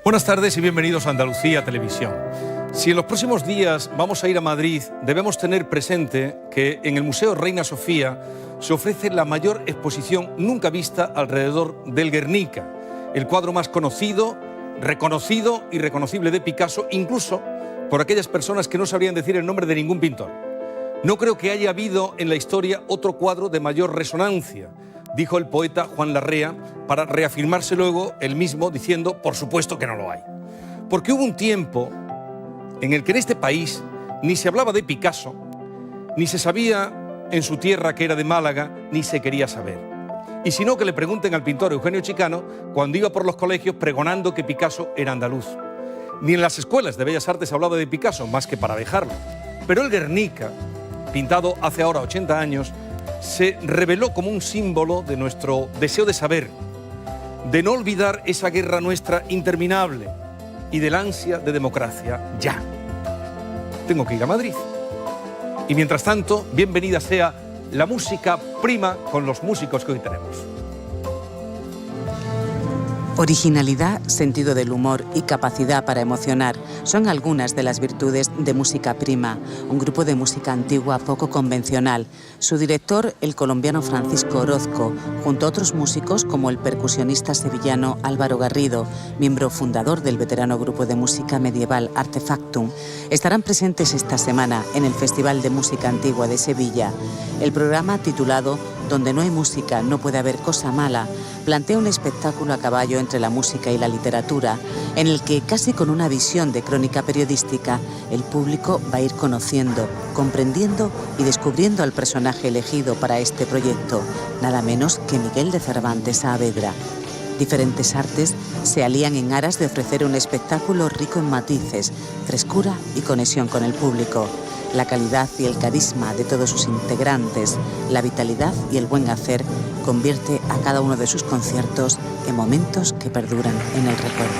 Buenas tardes y bienvenidos a Andalucía Televisión. Si en los próximos días vamos a ir a Madrid, debemos tener presente que en el Museo Reina Sofía se ofrece la mayor exposición nunca vista alrededor del Guernica, el cuadro más conocido, reconocido y reconocible de Picasso, incluso por aquellas personas que no sabrían decir el nombre de ningún pintor. No creo que haya habido en la historia otro cuadro de mayor resonancia, dijo el poeta Juan Larrea, para reafirmarse luego él mismo diciendo, por supuesto que no lo hay. Porque hubo un tiempo en el que en este país ni se hablaba de Picasso, ni se sabía en su tierra que era de Málaga, ni se quería saber. Y si no, que le pregunten al pintor Eugenio Chicano cuando iba por los colegios pregonando que Picasso era andaluz. Ni en las escuelas de Bellas Artes se hablaba de Picasso, más que para dejarlo. Pero el Guernica, pintado hace ahora 80 años, se reveló como un símbolo de nuestro deseo de saber, de no olvidar esa guerra nuestra interminable y del ansia de democracia ya. Tengo que ir a Madrid. Y mientras tanto, bienvenida sea la música prima con los músicos que hoy tenemos. Originalidad, sentido del humor y capacidad para emocionar son algunas de las virtudes de Música Prima, un grupo de música antigua poco convencional. Su director, el colombiano Francisco Orozco, junto a otros músicos como el percusionista sevillano Álvaro Garrido, miembro fundador del veterano grupo de música medieval Artefactum, estarán presentes esta semana en el Festival de Música Antigua de Sevilla. El programa, titulado Donde no hay música no puede haber cosa mala, plantea un espectáculo a caballo entre la música y la literatura, en el que, casi con una visión de crónica periodística, el público va a ir conociendo, comprendiendo y descubriendo al personaje elegido para este proyecto, nada menos que Miguel de Cervantes Saavedra. Diferentes artes se alían en aras de ofrecer un espectáculo rico en matices, frescura y conexión con el público. La calidad y el carisma de todos sus integrantes, la vitalidad y el buen hacer convierte a cada uno de sus conciertos en momentos que perduran en el recuerdo.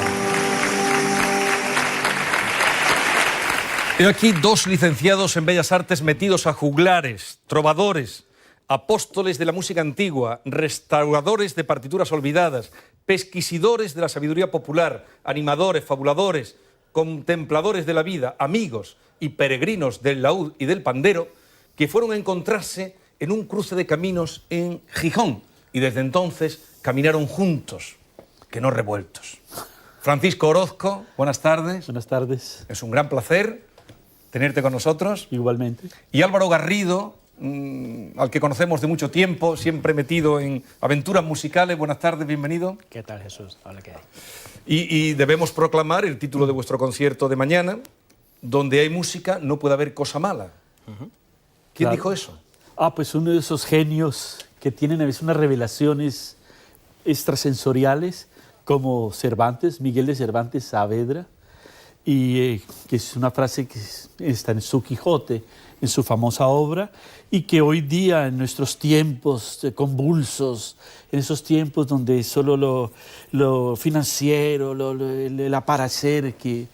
He aquí dos licenciados en Bellas Artes metidos a juglares, trovadores, apóstoles de la música antigua, restauradores de partituras olvidadas, pesquisidores de la sabiduría popular, animadores, fabuladores, contempladores de la vida, amigos y peregrinos del laúd y del pandero, que fueron a encontrarse en un cruce de caminos en Gijón y desde entonces caminaron juntos, que no revueltos. Francisco Orozco, buenas tardes. Buenas tardes. Es un gran placer tenerte con nosotros. Igualmente. Y Álvaro Garrido, al que conocemos de mucho tiempo, siempre metido en aventuras musicales. Buenas tardes, bienvenido. ¿Qué tal, Jesús? Hola, ¿qué hay? Y debemos proclamar el título de vuestro concierto de mañana: Donde hay música no puede haber cosa mala. ¿Quién dijo eso? Pues uno de esos genios que tienen a veces unas revelaciones extrasensoriales, como Cervantes, Miguel de Cervantes Saavedra, y que es una frase que está en su Quijote, en su famosa obra, y que hoy día, en nuestros tiempos convulsos, en esos tiempos donde solo lo financiero, el aparecer que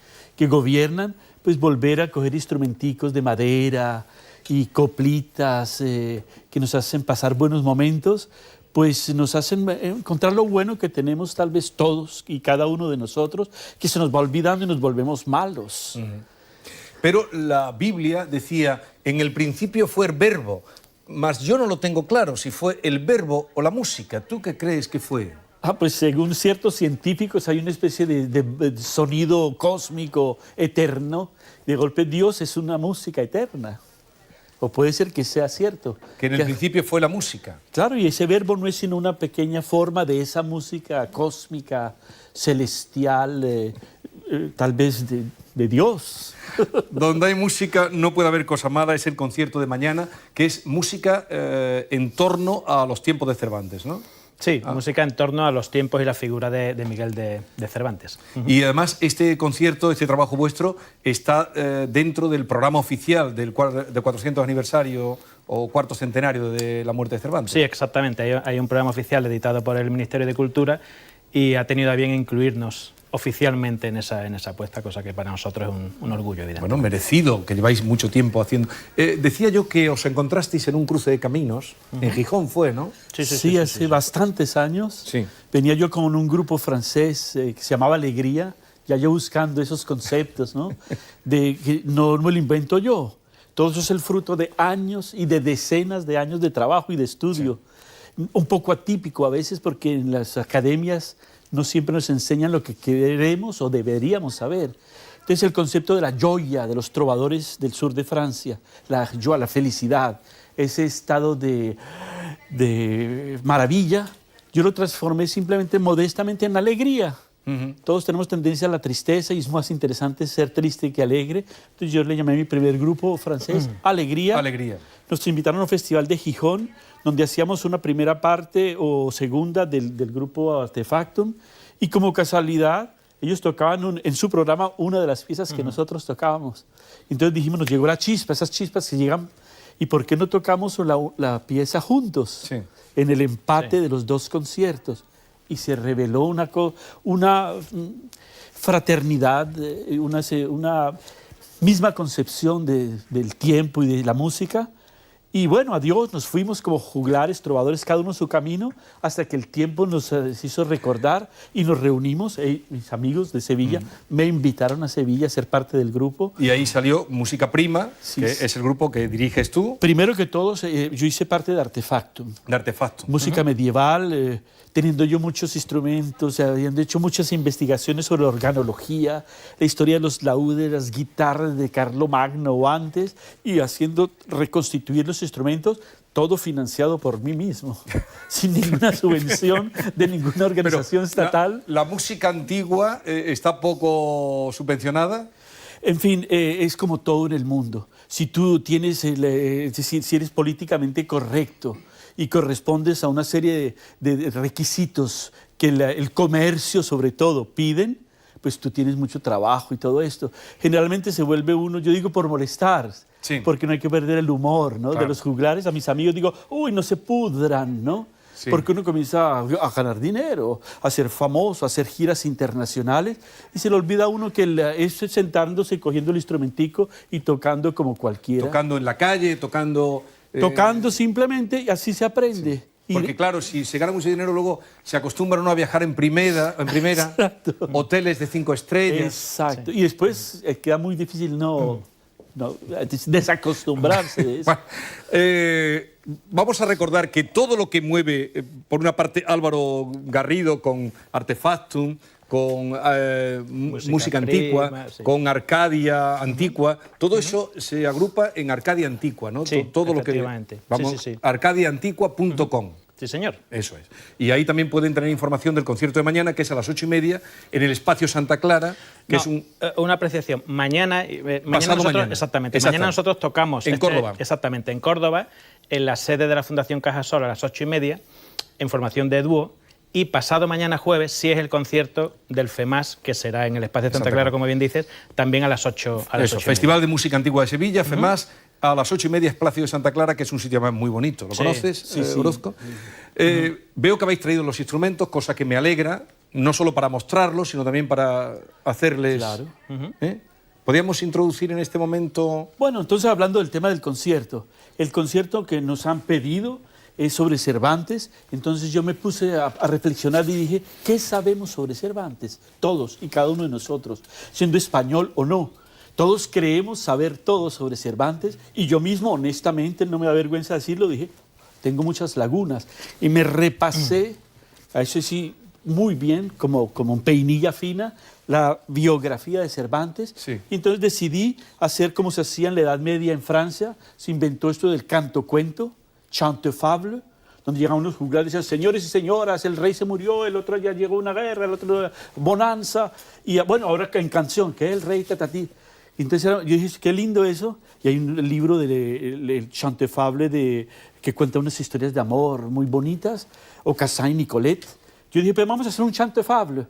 gobiernan, pues volver a coger instrumenticos de madera y coplitas que nos hacen pasar buenos momentos, pues nos hacen encontrar lo bueno que tenemos tal vez todos y cada uno de nosotros, que se nos va olvidando y nos volvemos malos. Pero la Biblia decía, en el principio fue el verbo, mas yo no lo tengo claro si fue el verbo o la música. ¿Tú qué crees que fue? Pues según ciertos científicos hay una especie de sonido cósmico eterno. De golpe Dios es una música eterna. O puede ser que sea cierto. Que en el principio fue la música. Claro, y ese verbo no es sino una pequeña forma de esa música cósmica, celestial, tal vez de Dios. Donde hay música no puede haber cosa mala, es el concierto de mañana, que es música en torno a los tiempos de Cervantes, ¿no? Sí, música en torno a los tiempos y la figura de Miguel de Cervantes. Y además este concierto, este trabajo vuestro, está dentro del programa oficial del 400 aniversario o cuarto centenario de la muerte de Cervantes. Sí, exactamente. Hay un programa oficial editado por el Ministerio de Cultura y ha tenido a bien incluirnos oficialmente en esa apuesta, cosa que para nosotros es un orgullo, evidente. Bueno, merecido, que lleváis mucho tiempo haciendo. Decía yo que os encontrasteis en un cruce de caminos, en Gijón fue, ¿no? Sí, hace bastantes años. Sí. Venía yo con un grupo francés que se llamaba Alegría, ya yo buscando esos conceptos, ¿no? De que no me lo invento yo. Todo eso es el fruto de años y de decenas de años de trabajo y de estudio. Sí. Un poco atípico a veces porque en las academias no siempre nos enseñan lo que queremos o deberíamos saber. Entonces el concepto de la joya de los trovadores del sur de Francia, la joie, la felicidad, ese estado de maravilla, yo lo transformé simplemente modestamente en alegría. Todos tenemos tendencia a la tristeza y es más interesante ser triste que alegre. Entonces yo le llamé a mi primer grupo francés Alegría. Alegría. Nos invitaron a un festival de Gijón donde hacíamos una primera parte o segunda del grupo Artefactum y como casualidad ellos tocaban en su programa una de las piezas que nosotros tocábamos. Entonces dijimos, nos llegó la chispa, esas chispas que llegan, ¿y por qué no tocamos la pieza juntos? Sí. En el empate de los dos conciertos. Y se reveló una fraternidad, una misma concepción del tiempo y de la música. Y bueno, adiós, nos fuimos como juglares, trovadores, cada uno su camino, hasta que el tiempo nos hizo recordar y nos reunimos. Mis amigos de Sevilla me invitaron a Sevilla a ser parte del grupo. Y ahí salió Música Prima, sí, que es el grupo que diriges tú. Primero que todo, yo hice parte de Artefactum. De Artefactum. Música medieval, teniendo yo muchos instrumentos, habiendo hecho muchas investigaciones sobre organología, la historia de los laúdes, las guitarras de Carlomagno o antes, y haciendo reconstituir los instrumentos, todo financiado por mí mismo, sin ninguna subvención de ninguna organización estatal. ¿La música antigua está poco subvencionada? En fin, es como todo en el mundo. Si tú tienes, es decir, si eres políticamente correcto y correspondes a una serie de requisitos que el comercio sobre todo piden, pues tú tienes mucho trabajo y todo esto. Generalmente se vuelve uno, yo digo por molestar, sí, porque no hay que perder el humor, ¿no? Claro. De los juglares, a mis amigos digo, uy, no se pudran, ¿no? Sí. Porque uno comienza a ganar dinero, a ser famoso, a hacer giras internacionales y se le olvida a uno que es sentándose, cogiendo el instrumentico y tocando como cualquiera. Tocando en la calle, tocando... Tocando simplemente y así se aprende. Sí. Porque claro, si se gana mucho dinero luego se acostumbra uno a viajar en primera hoteles de 5 estrellas. Exacto. Sí. Y después queda muy difícil desacostumbrarse de eso. Bueno, vamos a recordar que todo lo que mueve, por una parte, Álvaro Garrido con Artefactum, con música antigua, prima, sí, con Arcadia Antigua, todo eso se agrupa en Arcadia Antigua, ¿no? Sí, todo lo que vamos, sí. arcadiaantigua.com. Sí, señor. Eso es. Y ahí también pueden tener información del concierto de mañana, que es a las 8:30, en el Espacio Santa Clara, que es una apreciación. Mañana nosotros, exactamente. Mañana nosotros tocamos... En Córdoba. Exactamente, en Córdoba, en la sede de la Fundación Cajasol a las 8:30, en formación de dúo. Y pasado mañana jueves sí es el concierto del FEMAS, que será en el Espacio Santa Clara, como bien dices, también a las 8. Festival de Música Antigua de Sevilla, FEMAS, a las 8:30, Espacio de Santa Clara, que es un sitio muy bonito. ¿Lo conoces, sí, Orozco? Veo que habéis traído los instrumentos, cosa que me alegra, no solo para mostrarlos, sino también para hacerles... Claro. ¿Podríamos introducir en este momento...? Bueno, entonces hablando del tema del concierto. El concierto que nos han pedido es sobre Cervantes, entonces yo me puse a reflexionar y dije, ¿qué sabemos sobre Cervantes? Todos y cada uno de nosotros, siendo español o no. Todos creemos saber todo sobre Cervantes y yo mismo, honestamente, no me da vergüenza decirlo, dije, tengo muchas lagunas. Y me repasé, a eso sí, muy bien, como en peinilla fina, la biografía de Cervantes. Sí. Y entonces decidí hacer como se hacía en la Edad Media en Francia, se inventó esto del canto-cuento, chant-fable, donde llegaban unos juglares y decían, señores y señoras, el rey se murió, el otro ya llegó una guerra, el otro bonanza, y bueno, ahora en canción, que es el rey, tatatí. Entonces yo dije, qué lindo eso, y hay un libro del chant-fable que cuenta unas historias de amor muy bonitas, o Cassin y Nicolette. Yo dije, pero vamos a hacer un chant-fable,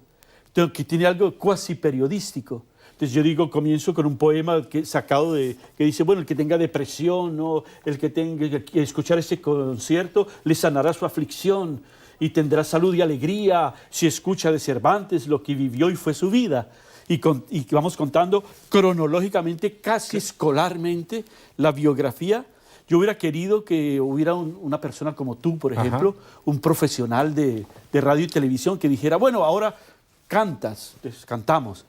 que tiene algo cuasi periodístico. Entonces yo digo, comienzo con un poema sacado que dice, bueno, el que tenga depresión, ¿no? El que tenga que escuchar este concierto le sanará su aflicción y tendrá salud y alegría si escucha de Cervantes lo que vivió y fue su vida. Y vamos contando cronológicamente, casi escolarmente, la biografía. Yo hubiera querido que hubiera una persona como tú, por ejemplo, un profesional de radio y televisión que dijera, bueno, ahora cantas, entonces cantamos.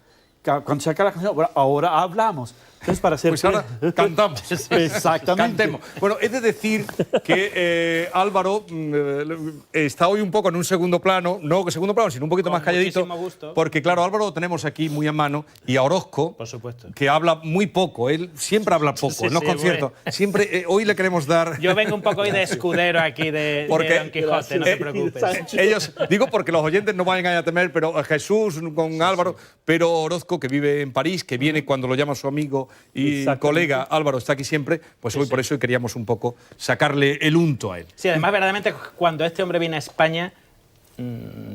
cuando saca la canción, bueno, ahora hablamos. Entonces, para hacer... Pues ahora cantamos. Exactamente. Cantemos. Bueno, es de decir que Álvaro está hoy un poco en un segundo plano, no que segundo plano, sino un poquito Con más calladito. muchísimo gusto. Porque, claro, Álvaro lo tenemos aquí muy a mano y a Orozco, Por supuesto. que habla muy poco. Él siempre habla poco Sí, en los sí, conciertos. Siempre, hoy le queremos dar... Yo vengo un poco hoy de escudero aquí de Don Quijote, no te preocupes. Ellos, digo porque los oyentes no vayan a temer, pero Jesús con Álvaro, pero Orozco, que vive en París, que viene cuando lo llama su amigo y colega Álvaro, está aquí siempre, pues hoy por eso queríamos un poco sacarle el unto a él. Sí, además, verdaderamente, cuando este hombre viene a España,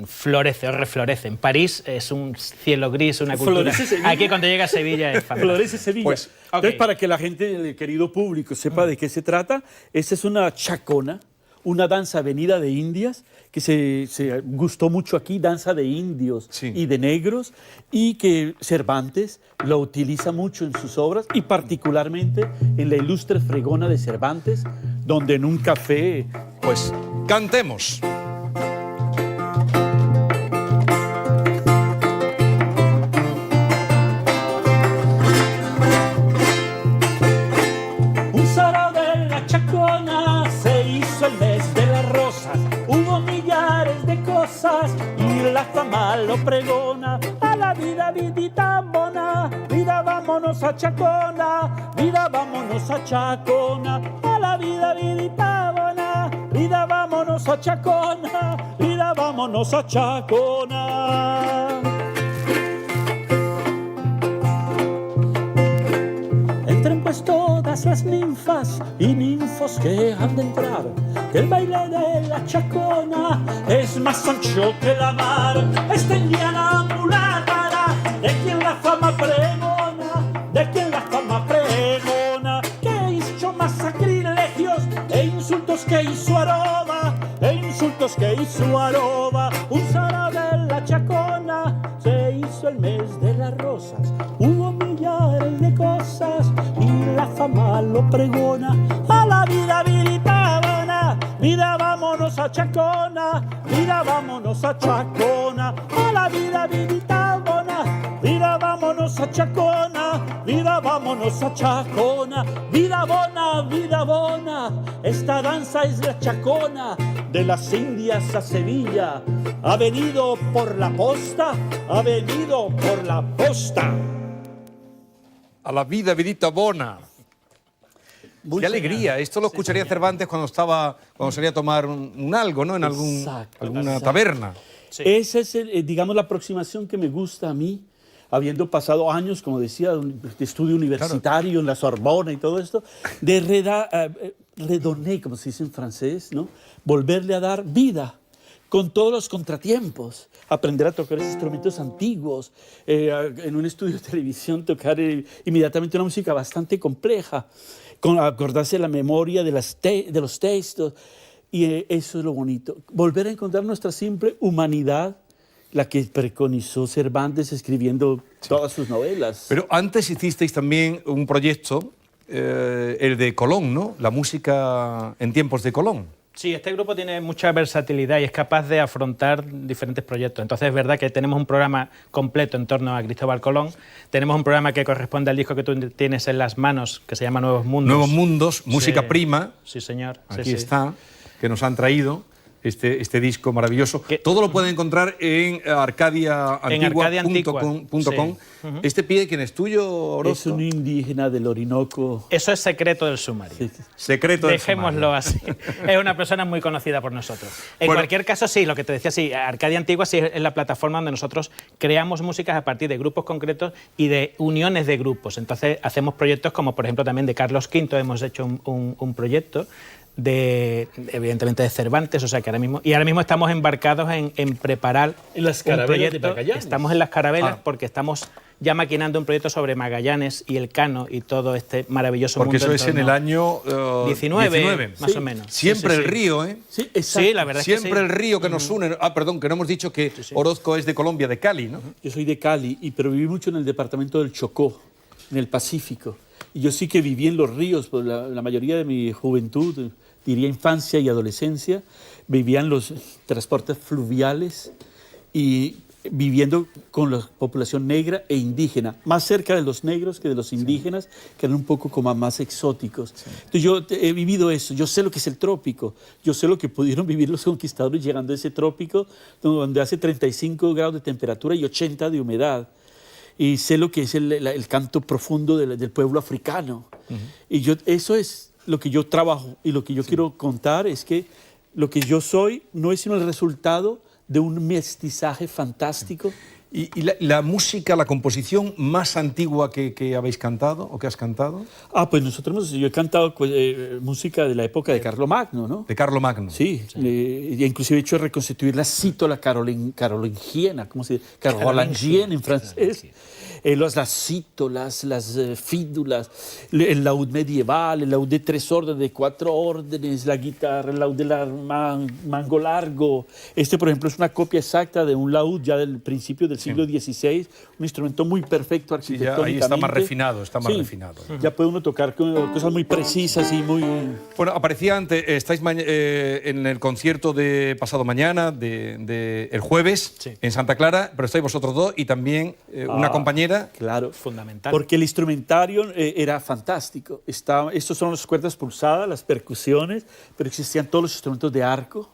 florece o reflorece. En París es un cielo gris, una cultura. Aquí cuando llega a Sevilla es fantástico. Florece Sevilla. Pues, entonces, para que la gente, el querido público, sepa de qué se trata, esta es una chacona, una danza venida de Indias, que se gustó mucho aquí, danza de indios y de negros, y que Cervantes lo utiliza mucho en sus obras, y particularmente en la ilustre Fregona de Cervantes, donde en un café... Pues cantemos. Un sábado de la Chacona se hizo el mes de las rosas, hubo millares de cosas y la fama lo pregona. A la vida, vidita bona, vida vámonos a Chacona, vida vámonos a Chacona. A la vida, vidita bona, vida vámonos a Chacona, vida vámonos a Chacona. Entren pues todas las ninfas y ninfos que han de entrar, que el baile de la Chacona es más ancho que la mar. Esta indiana mulata, de quien la fama pregona, de quien la fama pregona, que hizo más sacrilegios e insultos que hizo aroma, e insultos que hizo aroma. Un sábado de la Chacona se hizo el mes de las rosas, hubo millares de cosas y la fama lo pregona. A la vida, vidita bona, vida vámonos a Chacona, vida vámonos a Chacona. A la vida, vidita bona, vida vámonos a Chacona, vida vámonos a Chacona. Vida bona, vida bona, esta danza es la Chacona, de las Indias a Sevilla, ha venido por la posta, ha venido por la posta. A la vida, vidita bona. Qué alegría. Esto lo escucharía Cervantes cuando salía a tomar un algo, ¿no? En alguna taberna. Sí. Esa es, digamos, la aproximación que me gusta a mí, habiendo pasado años, como decía, de estudio universitario en la Sorbona y todo esto, de redonner, como se dice en francés, ¿no? Volverle a dar vida, con todos los contratiempos, aprender a tocar esos instrumentos antiguos, en un estudio de televisión tocar inmediatamente una música bastante compleja, acordarse de la memoria de los textos, y eso es lo bonito, volver a encontrar nuestra simple humanidad, la que preconizó Cervantes escribiendo todas sus novelas. Pero antes hicisteis también un proyecto, el de Colón, ¿no? La música en tiempos de Colón. Sí, este grupo tiene mucha versatilidad y es capaz de afrontar diferentes proyectos. Entonces es verdad que tenemos un programa completo en torno a Cristóbal Colón. Tenemos un programa que corresponde al disco que tú tienes en las manos, que se llama Nuevos Mundos. Nuevos Mundos, música prima. Sí, señor. Aquí está, que nos han traído este disco maravilloso. Todo lo pueden encontrar en arcadiaantigua.com. Este pie, ¿quién es tuyo, Orozco? Es un indígena del Orinoco. Eso es secreto del sumario. Sí. Secreto del Dejémoslo así. Es una persona muy conocida por nosotros. En cualquier caso, sí, lo que te decía, sí, Arcadia Antigua sí es la plataforma donde nosotros creamos músicas a partir de grupos concretos y de uniones de grupos. Entonces hacemos proyectos como, por ejemplo, también de Carlos V hemos hecho un proyecto, evidentemente de Cervantes, o sea que ahora mismo estamos embarcados en preparar en las un proyecto. Estamos en las carabelas porque estamos ya maquinando un proyecto sobre Magallanes y el Cano y todo este maravilloso porque mundo. Porque eso es en el año 19, más o menos. Siempre el río, ¿eh? Sí, exacto. Sí, la verdad siempre es que sí. El río que nos une. Perdón, que no hemos dicho que Orozco es de Colombia, de Cali, ¿no? Yo soy de Cali, pero viví mucho en el departamento del Chocó, en el Pacífico. Y yo sí que viví en los ríos, pues la mayoría de mi juventud, diría infancia y adolescencia, vivía en los transportes fluviales y viviendo con la población negra e indígena, más cerca de los negros que de los indígenas, que eran un poco como más exóticos. Entonces yo he vivido eso, yo sé lo que es el trópico, yo sé lo que pudieron vivir los conquistadores llegando a ese trópico, donde hace 35 grados de temperatura y 80 de humedad. Y sé lo que es el canto profundo del pueblo africano. Y eso es lo que yo trabajo y lo que yo quiero contar es que lo que yo soy no es sino el resultado de un mestizaje fantástico. ¿Y la música, la composición más antigua que habéis cantado o que has cantado? Pues yo he cantado música de la época de Carlomagno, ¿no? De Carlomagno. Sí, y inclusive he hecho reconstituir la cítola carolingiana, ¿cómo se dice? Carolingienne en francés. Las cítolas, las fídulas, el laúd medieval, el laúd de 3 órdenes, de 4 órdenes, la guitarra, el laúd del mango largo. Por ejemplo, es una copia exacta de un laúd ya del principio del siglo XVI, un instrumento muy perfecto arquitectónicamente. Ahí está más refinado, refinado. Ya puede uno tocar cosas muy precisas y muy... Bueno, aparecía antes, estáis en el concierto de pasado mañana, el jueves, en Santa Clara, pero estáis vosotros dos y también una compañera. Claro, fundamental. Porque el instrumentario era fantástico. Estos son las cuerdas pulsadas, las percusiones, pero existían todos los instrumentos de arco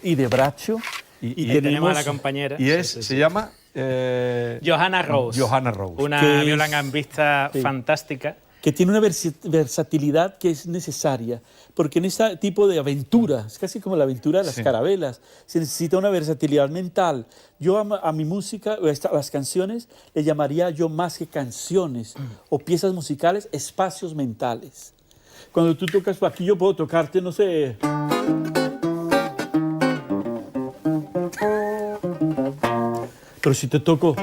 y de bracho. Y tenemos a la compañera. Y se llama... Johanna Rose. Johanna Rose. Una violangambista fantástica. Que tiene una versatilidad que es necesaria, porque en este tipo de aventura, es casi como la aventura de las carabelas, se necesita una versatilidad mental. Yo a mi música, a las canciones, le llamaría yo más que canciones o piezas musicales, espacios mentales. Cuando tú tocas aquí, yo puedo tocarte, no sé... Pero si te toco...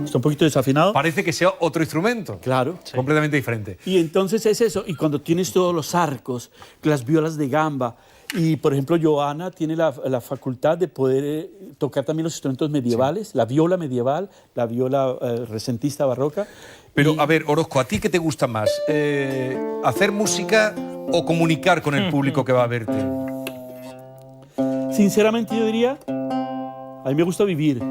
Está un poquito desafinado. Parece que sea otro instrumento. Claro. Completamente diferente. Y entonces es eso. Y cuando tienes todos los arcos, las violas de gamba, y por ejemplo Johanna tiene la facultad de poder tocar también los instrumentos medievales, la viola medieval, la viola recentista barroca. Pero a ver, Orozco, ¿a ti qué te gusta más? ¿Hacer música o comunicar con el público que va a verte? Sinceramente yo diría, a mí me gusta vivir.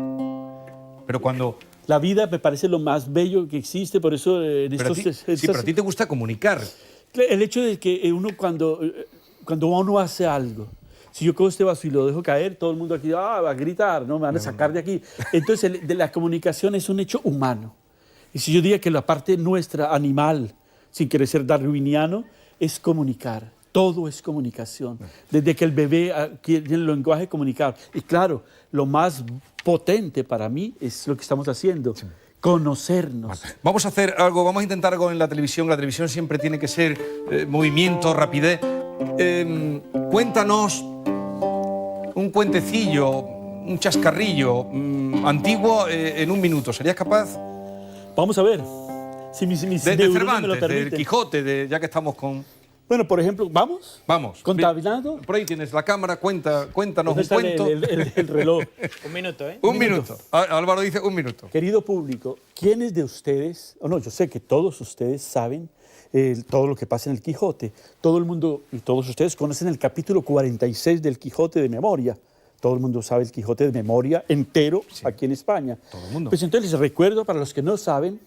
Pero cuando... La vida me parece lo más bello que existe, por eso... pero a ti te gusta comunicar. El hecho de que uno cuando uno hace algo, si yo cojo este vaso y lo dejo caer, todo el mundo aquí va a gritar, ¿no? Me van a sacar de aquí. Entonces, de la comunicación es un hecho humano. Y si yo diría que la parte nuestra, animal, sin querer ser darwiniano, es comunicar. Todo es comunicación. Desde que el bebé tiene el lenguaje comunicado. Y claro, lo más potente para mí es lo que estamos haciendo. Conocernos. Vamos a hacer algo, vamos a intentar algo en la televisión. La televisión siempre tiene que ser movimiento, rapidez. Cuéntanos un cuentecillo, un chascarrillo antiguo en un minuto. ¿Serías capaz? Vamos a ver. Si mis de Cervantes, del Quijote, ya que estamos con... Bueno, por ejemplo, ¿vamos? Vamos. ¿Contaminado? Por ahí tienes la cámara, cuéntanos un cuento. El reloj. Un minuto, ¿eh? Un minuto. Álvaro dice un minuto. Querido público, ¿quiénes de ustedes, yo sé que todos ustedes saben todo lo que pasa en el Quijote. Todo el mundo y todos ustedes conocen el capítulo 46 del Quijote de memoria. Todo el mundo sabe el Quijote de memoria entero aquí en España. Todo el mundo. Pues entonces les recuerdo, para los que no saben,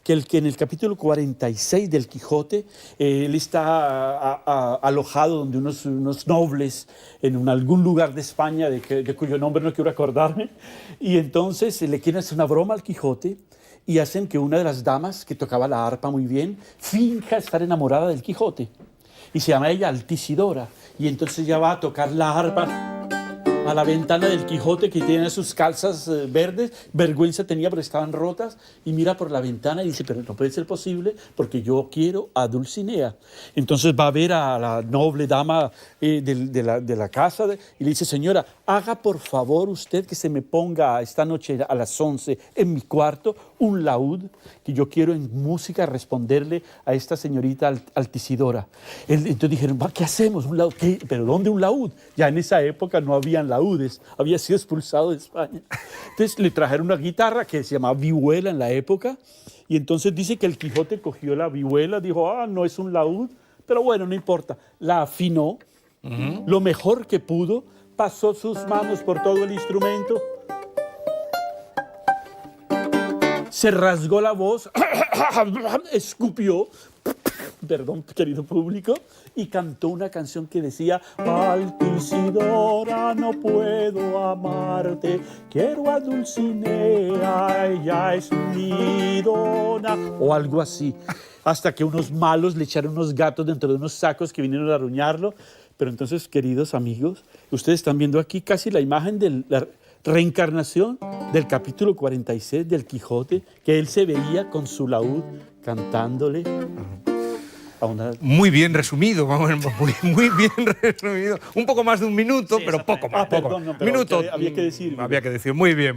que en el capítulo 46 del Quijote, él está alojado donde unos nobles en algún lugar de España, de cuyo nombre no quiero acordarme, y entonces le quieren hacer una broma al Quijote y hacen que una de las damas, que tocaba la arpa muy bien, finja estar enamorada del Quijote. Y se llama ella Altisidora. Y entonces ella va a tocar la arpa a la ventana del Quijote, que tiene sus calzas verdes, vergüenza tenía porque estaban rotas, y mira por la ventana y dice, pero no puede ser posible porque yo quiero a Dulcinea. Entonces va a ver a la noble dama de la casa y le dice, señora, haga por favor usted que se me ponga esta noche a las 11 en mi cuarto un laúd, que yo quiero en música responderle a esta señorita Altisidora. Entonces dijeron, ¿qué hacemos? ¿Un laúd? ¿Qué? ¿Pero dónde un laúd? Ya en esa época no habían laúdes, había sido expulsado de España. Entonces le trajeron una guitarra que se llamaba vihuela en la época, y entonces dice que el Quijote cogió la vihuela, dijo, no es un laúd, pero bueno, no importa. La afinó lo mejor que pudo, pasó sus manos por todo el instrumento, se rasgó la voz, escupió, perdón, querido público, y cantó una canción que decía: Altisidora, no puedo amarte, quiero a Dulcinea, ella es mi dona, o algo así. Hasta que unos malos le echaron unos gatos dentro de unos sacos que vinieron a arruñarlo. Pero entonces, queridos amigos, ustedes están viendo aquí casi la imagen de la reencarnación del capítulo 46 del Quijote, que él se veía con su laúd cantándole a una... Muy bien resumido, muy bien resumido. Un poco más de un minuto, sí, pero poco más. Perdón, no, pero minuto. había que decir. Había que decir, muy bien.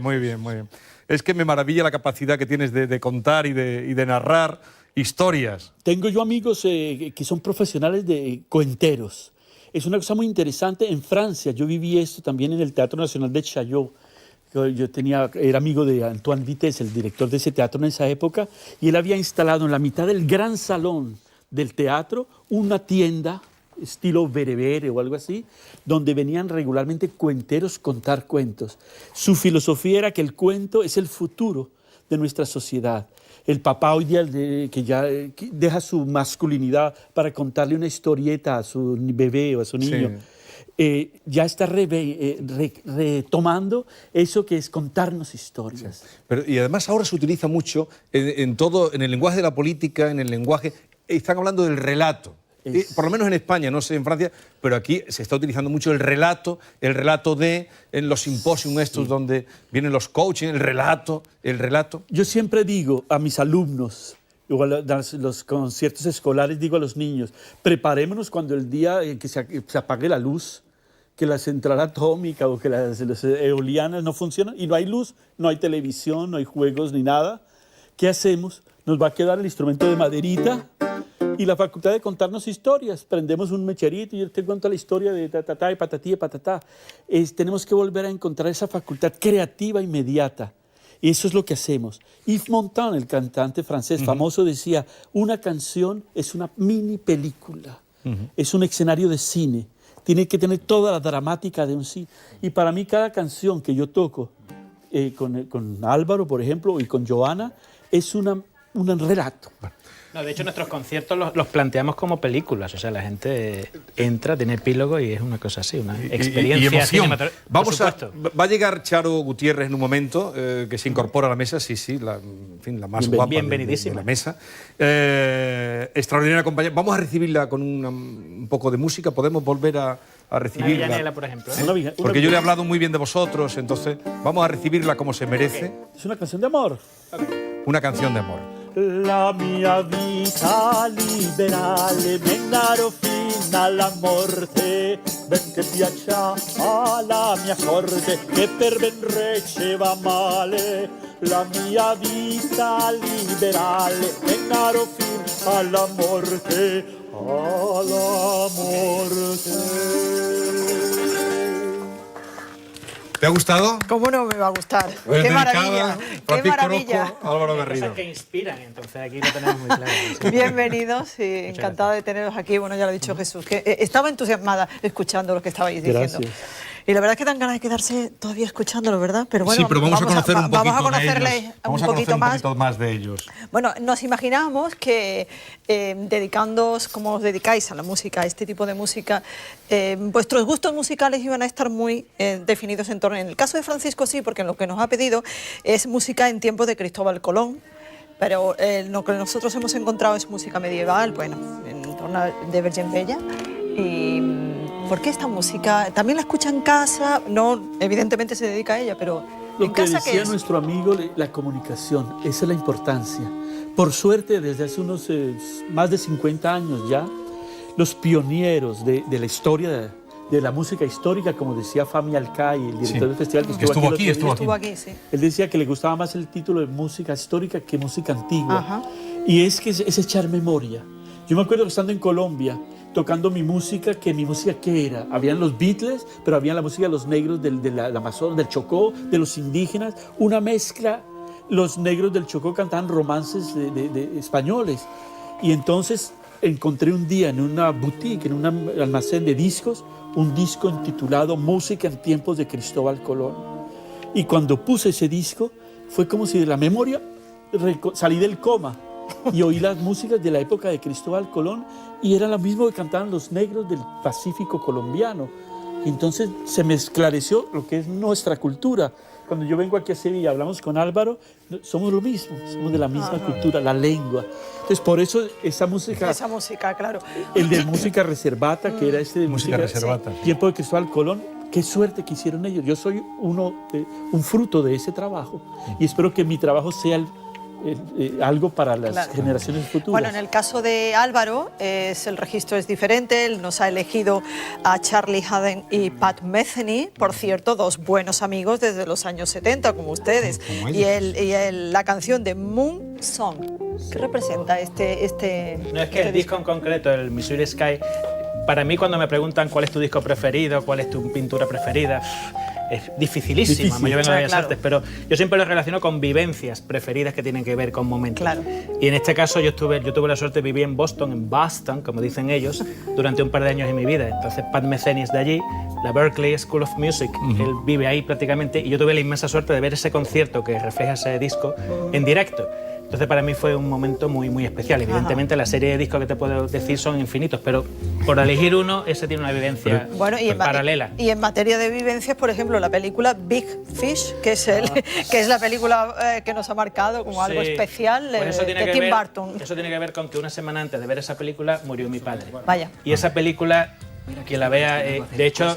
Es que me maravilla la capacidad que tienes de contar y de narrar historias. Tengo yo amigos que son profesionales de cuenteros. Es una cosa muy interesante. En Francia, yo viví esto también en el Teatro Nacional de Chaillot. Era amigo de Antoine Vitesse, el director de ese teatro en esa época, y él había instalado en la mitad del gran salón del teatro una tienda estilo berebere o algo así, donde venían regularmente cuenteros contar cuentos. Su filosofía era que el cuento es el futuro de nuestra sociedad. El papá hoy día que ya deja su masculinidad para contarle una historieta a su bebé o a su niño, ya está retomando eso que es contarnos historias. Sí. Y además ahora se utiliza mucho en el lenguaje de la política, en el lenguaje... Están hablando del relato. Por lo menos en España, no sé en Francia, pero aquí se está utilizando mucho el relato en los simposios estos donde vienen los coaching, el relato. Yo siempre digo a mis alumnos, igual los conciertos escolares, digo a los niños, preparémonos cuando el día que se apague la luz, que la central atómica o que las eolianas no funcionan y no hay luz, no hay televisión, no hay juegos ni nada. ¿Qué hacemos? Nos va a quedar el instrumento de maderita y la facultad de contarnos historias. Prendemos un mecherito y yo te cuento la historia de tatatá y patatí y patatá. Tenemos que volver a encontrar esa facultad creativa inmediata. Y eso es lo que hacemos. Yves Montand, el cantante francés famoso, decía: una canción es una mini película, es un escenario de cine. Tiene que tener toda la dramática de un cine. Y para mí cada canción que yo toco con Álvaro, por ejemplo, y con Joana, es un relato. No, de hecho, nuestros conciertos los planteamos como películas. O sea, la gente entra, tiene epílogo y es una cosa así, una experiencia y emoción. Cinematográfica. Va a llegar Charo Gutiérrez en un momento, que se incorpora a la mesa, la más guapa de la mesa. Extraordinaria compañía. Vamos a recibirla con un poco de música. ¿Podemos volver a recibirla? Villanela, por ejemplo. Porque yo le he hablado muy bien de vosotros, entonces vamos a recibirla como se merece. Es una canción de amor. Una canción de amor. La mia vita liberale ben darò fino alla morte, ben che piaccia alla mia sorte che per ben receva male. La mia vita liberale ben darò fino alla morte, alla morte. ¿Te ha gustado? ¿Cómo no me va a gustar? Pues ¡Qué maravilla! Francisco ¡Qué maravilla! Orozco, Álvaro Garrido. Cosas que inspiran, entonces aquí lo tenemos muy claro. Bienvenidos y encantada de teneros aquí. Bueno, ya lo ha dicho Jesús, que estaba entusiasmada escuchando lo que estabais diciendo. Gracias. Y la verdad es que dan ganas de quedarse todavía escuchándolo, ¿verdad? Pero bueno, sí, pero vamos a conocer un poquito vamos a conocerles de ellos. un poquito más de ellos. Bueno, nos imaginábamos que dedicándoos, como os dedicáis a la música, a este tipo de música, vuestros gustos musicales iban a estar muy definidos en torno. En el caso de Francisco sí, porque lo que nos ha pedido es música en tiempos de Cristóbal Colón, pero lo que nosotros hemos encontrado es música medieval, bueno, en torno de Virgen Bella. Y ¿por qué esta música? ¿También la escucha en casa? No, evidentemente se dedica a ella, pero lo ¿en que casa decía qué es? nuestro amigo, la comunicación, esa es la importancia. Por suerte, desde hace unos más de 50 años ya, los pioneros de la historia, de la música histórica, como decía Fami Alcay, el director del festival, que estuvo aquí, sí. Él decía que le gustaba más el título de música histórica que música antigua. Ajá. Y es que es echar memoria. Yo me acuerdo que estando en Colombia, tocando mi música, ¿qué era? Habían los Beatles, pero había la música de los negros del Amazonas, del Chocó, de los indígenas, una mezcla. Los negros del Chocó cantaban romances de españoles. Y entonces encontré un día en una boutique, en un almacén de discos, un disco intitulado Música en tiempos de Cristóbal Colón. Y cuando puse ese disco, fue como si de la memoria salí del coma y oí las músicas de la época de Cristóbal Colón y era lo mismo que cantaban los negros del Pacífico colombiano. Y entonces se me esclareció lo que es nuestra cultura. Cuando yo vengo aquí a Sevilla, hablamos con Álvaro, somos lo mismo, somos de la misma cultura, la lengua. Entonces, por eso esa música, claro. el de música reservata, que era este de Música reservata. Tiempo de Cristóbal Colón, qué suerte que hicieron ellos. Yo soy un fruto de ese trabajo y espero que mi trabajo sea algo para las generaciones futuras. Bueno, en el caso de Álvaro, el registro es diferente. Él nos ha elegido a Charlie Haden y Pat Metheny, por cierto, dos buenos amigos desde los años 70, como ustedes. La canción de Moon Song, ¿qué representa este No, es que el disco en concreto, el Missouri Sky, para mí cuando me preguntan cuál es tu disco preferido, cuál es tu pintura preferida, es dificilísimo. Yo vengo de Bellas Artes, pero yo siempre lo relaciono con vivencias preferidas que tienen que ver con momentos. Claro. Y en este caso yo tuve la suerte de vivir en Boston, como dicen ellos, durante un par de años de mi vida. Entonces Pat Metheny es de allí, la Berklee School of Music, él vive ahí prácticamente, y yo tuve la inmensa suerte de ver ese concierto que refleja ese disco en directo. Entonces para mí fue un momento muy, muy especial. Evidentemente la serie de discos que te puedo decir son infinitos, pero por elegir uno, ese tiene una vivencia paralela. Y en materia de vivencias, por ejemplo, la película Big Fish, que es la película que nos ha marcado como algo especial pues de Tim Burton. Eso tiene que ver con que una semana antes de ver esa película murió mi padre. Vaya. Y esa película, quien la vea, de hecho,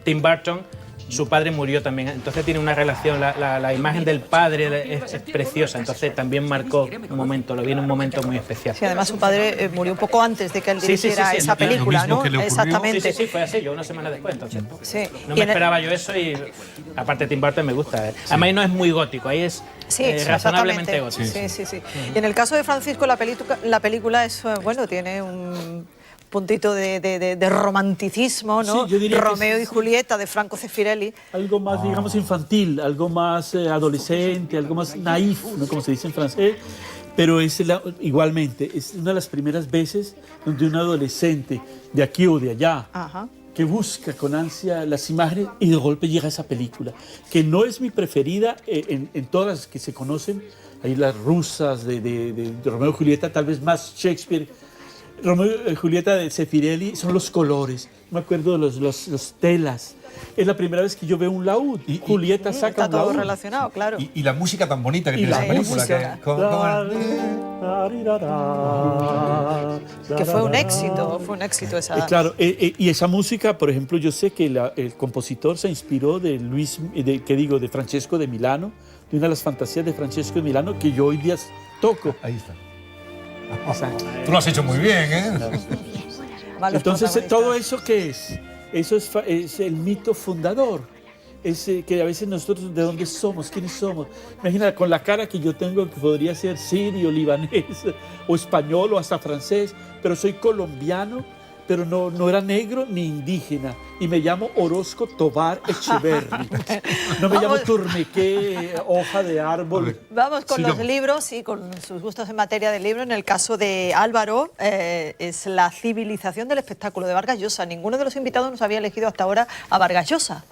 Tim Burton, su padre murió también, entonces tiene una relación, la imagen del padre es preciosa, entonces también marcó un momento, lo vi en un momento muy especial. Sí, además su padre murió un poco antes de que él dirigiera esa película, ¿no? Exactamente. Sí, fue así, yo una semana después, entonces. No me esperaba yo eso y aparte Tim Burton me gusta. Además no es muy gótico, ahí es razonablemente gótico. Sí. Y en el caso de Francisco, la película es, bueno, tiene un puntito de romanticismo, ¿no? Sí, yo diría Romeo y Julieta, de Franco Zeffirelli. Algo más, digamos, infantil, algo más adolescente, algo más naif, ¿no? Como se dice en francés. Pero igualmente, es una de las primeras veces donde un adolescente, de aquí o de allá, que busca con ansia las imágenes y de golpe llega a esa película, que no es mi preferida en todas las que se conocen. Hay las rusas de Romeo y Julieta, tal vez más Shakespeare. Romeo y Julieta de Zeffirelli son los colores. Me acuerdo de los telas. Es la primera vez que yo veo un laúd. Julieta saca está un laúd. todo relacionado, claro. Y la música tan bonita que tiene esa película. Que fue un éxito esa. Claro, y esa música, por ejemplo, yo sé que el compositor se inspiró de de Francesco de Milano, de una de las fantasías de Francesco de Milano que yo hoy día toco. Ahí está. Exacto. Tú lo has hecho muy bien, ¿eh? Entonces, ¿todo eso qué es? Eso es el mito fundador. Es que a veces nosotros, ¿de dónde somos? ¿Quiénes somos? Imagina, con la cara que yo tengo, que podría ser sirio, libanés, o español, o hasta francés, pero soy colombiano, pero no era negro ni indígena. Y me llamo Orozco Tobar Echeverri. No me llamo Turmequé, hoja de árbol. Vamos con los libros y con sus gustos en materia de libro. En el caso de Álvaro, es La civilización del espectáculo de Vargas Llosa. Ninguno de los invitados nos había elegido hasta ahora a Vargas Llosa.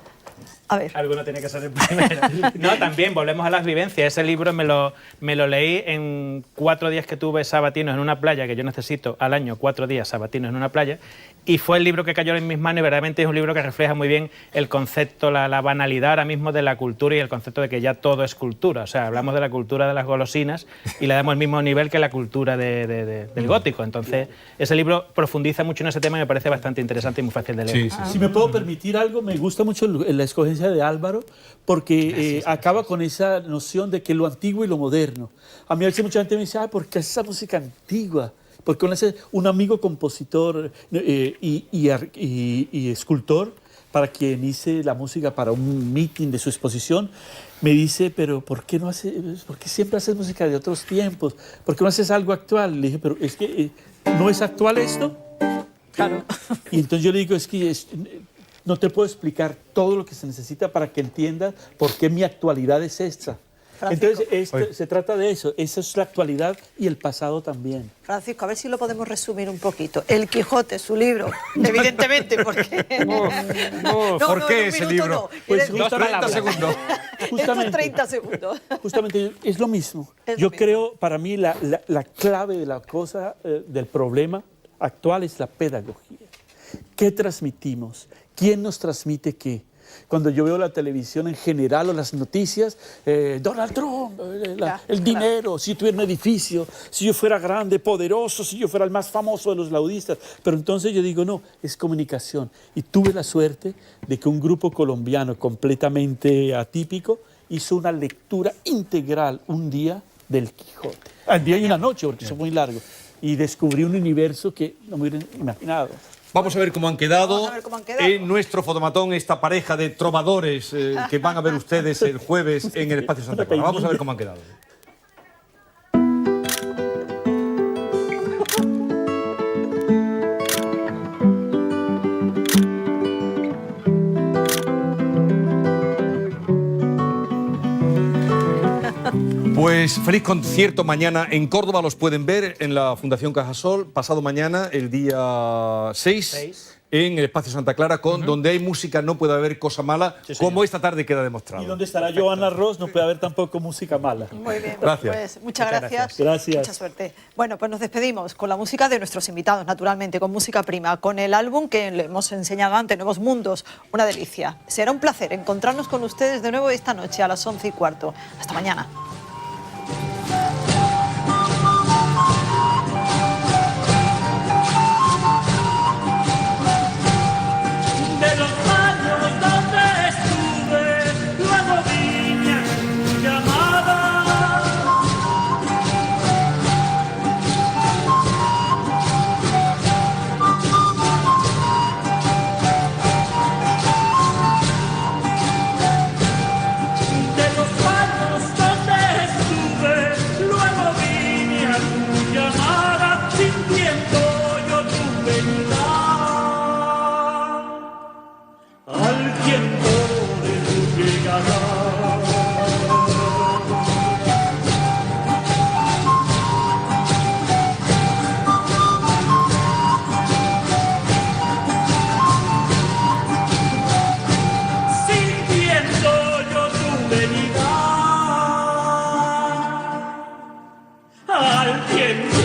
A ver. Alguno tiene que ser el primero. No, también volvemos a las vivencias. Ese libro me lo leí en 4 días que tuve sabatinos en una playa, que yo necesito al año 4 días sabatinos en una playa, y fue el libro que cayó en mis manos y verdaderamente es un libro que refleja muy bien el concepto, la banalidad ahora mismo de la cultura y el concepto de que ya todo es cultura. O sea, hablamos de la cultura de las golosinas y le damos el mismo nivel que la cultura del gótico. Entonces, ese libro profundiza mucho en ese tema y me parece bastante interesante y muy fácil de leer. Si me puedo permitir algo, me gusta mucho la escogencia de Álvaro porque acaba con esa noción de que lo antiguo y lo moderno. A mí a veces mucha gente me dice, ¿por qué esa música antigua? Porque un amigo compositor y escultor, para quien hice la música para un meeting de su exposición, me dice, pero ¿por qué siempre haces música de otros tiempos? ¿Por qué no haces algo actual? Le dije, pero es que ¿no es actual esto? Claro. Y entonces yo le digo, es que no te puedo explicar todo lo que se necesita para que entiendas por qué mi actualidad es esta. Francisco. Entonces, se trata de eso. Esa es la actualidad y el pasado también. Francisco, a ver si lo podemos resumir un poquito. El Quijote, su libro, evidentemente, porque... ¿Por qué ese libro? Pues Los 30 segundos. Estos 30 segundos. Justamente es lo mismo. Es lo Yo mismo. creo, para mí, la clave de la cosa, del problema actual es la pedagogía. ¿Qué transmitimos? ¿Quién nos transmite qué? Cuando yo veo la televisión en general o las noticias, Donald Trump, el dinero, si tuviera un edificio, si yo fuera grande, poderoso, si yo fuera el más famoso de los laudistas. Pero entonces yo digo, no, es comunicación. Y tuve la suerte de que un grupo colombiano completamente atípico hizo una lectura integral un día del Quijote. Al día y una noche, porque eso es muy largo. Y descubrí un universo que no me hubiera imaginado. Vamos a ver cómo han quedado, Vamos a ver cómo han quedado. en nuestro fotomatón, esta pareja de trovadores que van a ver ustedes el jueves en el Espacio Santa Clara. Vamos a ver cómo han quedado. Pues feliz concierto mañana en Córdoba, los pueden ver en la Fundación Cajasol, pasado mañana, el día 6, en el Espacio Santa Clara, donde hay música no puede haber cosa mala, como esta tarde queda demostrado. Y donde estará Joana Ross no puede haber tampoco música mala. Muy bien, Gracias. pues muchas gracias. Gracias. Mucha suerte. Bueno, pues nos despedimos con la música de nuestros invitados, naturalmente, con música prima, con el álbum que le hemos enseñado antes, Nuevos Mundos, una delicia. Será un placer encontrarnos con ustedes de nuevo esta noche a las 11:15. Hasta mañana. De los años donde estuve, luego vine a tu llamada. De los años donde estuve, luego vine a tu llamada, sintiendo yo tu venida. Al tiempo de tu llegada. Sintiendo yo tu venida. Al tiempo